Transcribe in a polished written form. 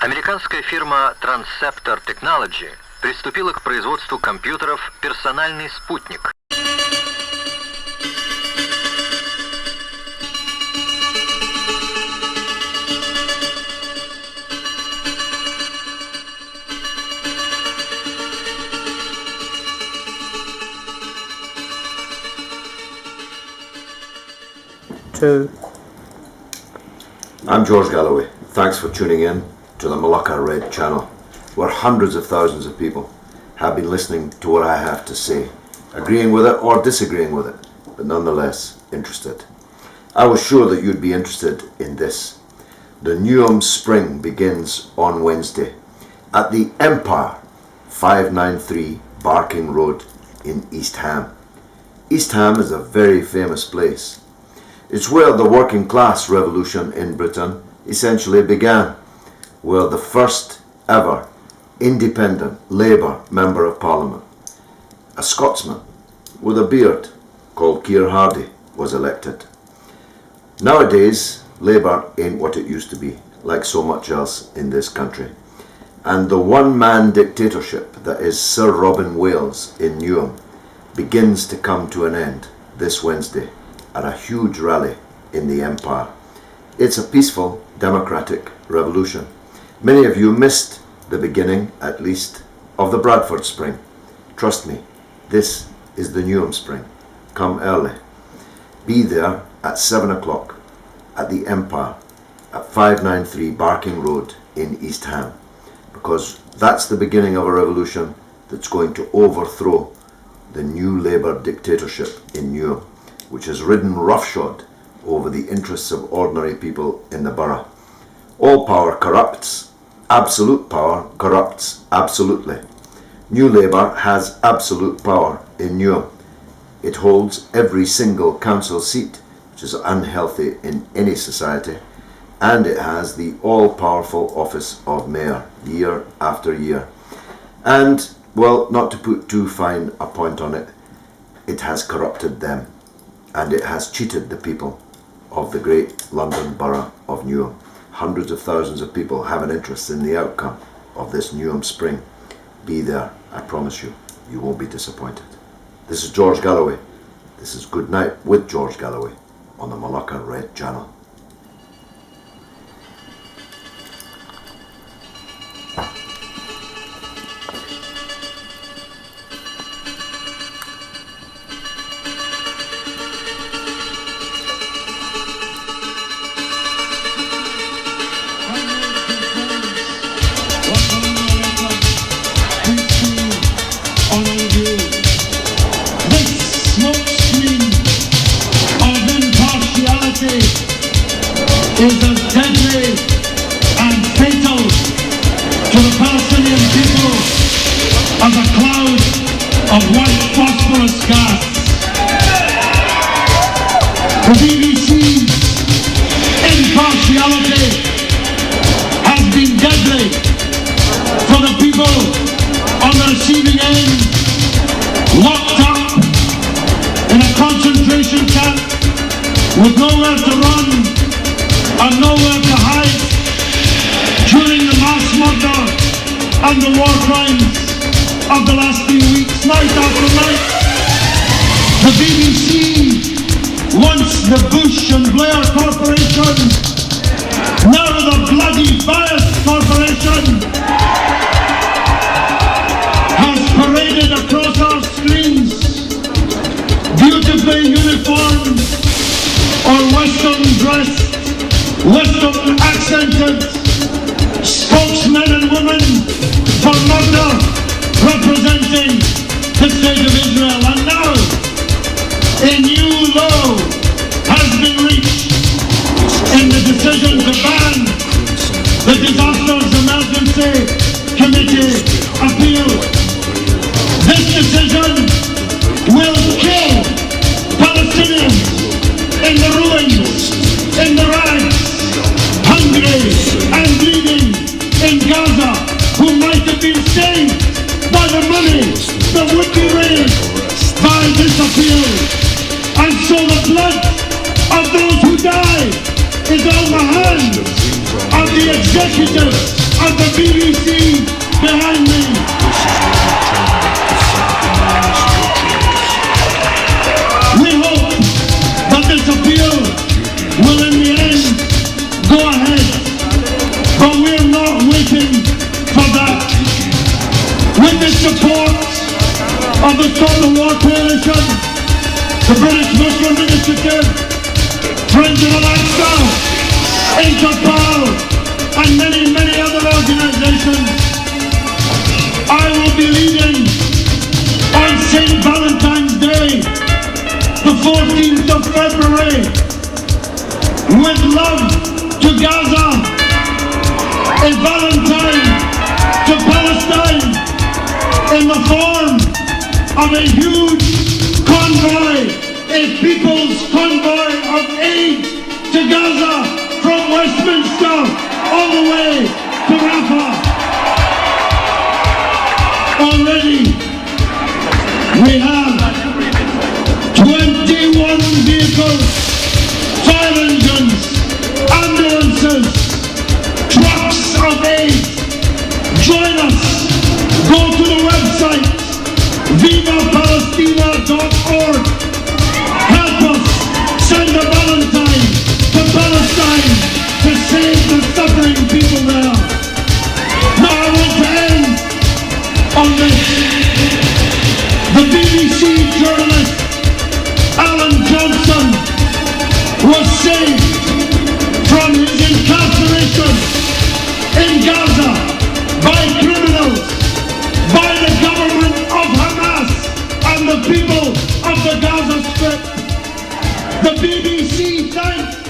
Американская фирма Transceptor Technology приступила к производству компьютеров «Персональный спутник». I'm George Galloway. Thanks for tuning in to the Malacca Red Channel, where hundreds of thousands of people have been listening to what I have to say, agreeing with it or disagreeing with it, but nonetheless interested. I was sure that you'd be interested in this. The Newham Spring begins on Wednesday at the Empire, 593 Barking Road in East Ham. East Ham is a very famous place. It's where the working class revolution in Britain essentially began, where the first ever independent Labour Member of Parliament, a Scotsman with a beard called Keir Hardie, was elected. Nowadays, Labour ain't what it used to be, like so much else in this country. And the one-man dictatorship that is Sir Robin Wales in Newham begins to come to an end this Wednesday at a huge rally in the Empire. It's a peaceful, democratic revolution. Many of you missed the beginning, at least, of the Bradford Spring. Trust me, this is the Newham Spring. Come early. Be there at 7 o'clock at the Empire at 593 Barking Road in East Ham, because that's the beginning of a revolution that's going to overthrow the new Labour dictatorship in Newham, which has ridden roughshod over the interests of ordinary people in the borough. All power corrupts. Absolute power corrupts absolutely. New Labour has absolute power in Newham. It holds every single council seat, which is unhealthy in any society, and it has the all-powerful office of mayor year after year. And, well, not to put too fine a point on it, it has corrupted them, and it has cheated the people of the great London borough of Newham. Hundreds of thousands of people have an interest in the outcome of this Newham Spring. Be there, I promise you. You won't be disappointed. This is George Galloway. This is Good Night with George Galloway on the Malacca Red Channel. Is as deadly and fatal to the Palestinian people as a cloud of white phosphorus gas. The BBC's impartiality has been deadly for the people on the receiving end, locked up in a concentration camp with nowhere to run and nowhere to hide during the mass murder and the war crimes of the last few weeks, night after night. The BBC, once the Bush and Blair Corporation, now the bloody Bias Corporation, has paraded across our screens beautifully uniformed or Western dressed, Western accented spokesmen and women for murder representing the state of Israel. And now a new law has been reached in the decision to ban the Disasters Emergency Committee appeal. This decision will kill Palestinians in the ruins, in the rags, hungry and bleeding in Gaza, who might have been saved by the money that would be raised by this appeal. And so the blood of those who die is on the hands of the executive of the of the Total War Coalition, the British Muslim Initiative, Friends of Al-Aqsa, Interpol, and many, many other organizations. I will be leading on St. Valentine's Day, the 14th of February, with love to Gaza, a Valentine to Palestine, in the form of a huge convoy, a people's convoy of aid to Gaza from Westminster all the way to Rafah. Already we have 21 vehicles, fire engines, ambulances, trucks of aid. Join us. Go to the website vivapalestina.org. Help us send a Valentine to Palestine to save the suffering people there. Now I want to end on this. The BBC journalist Alan Johnson was saved from his incarceration in Gaza by criminals, by the government of Hamas and the people of the Gaza Strip. The BBC thanks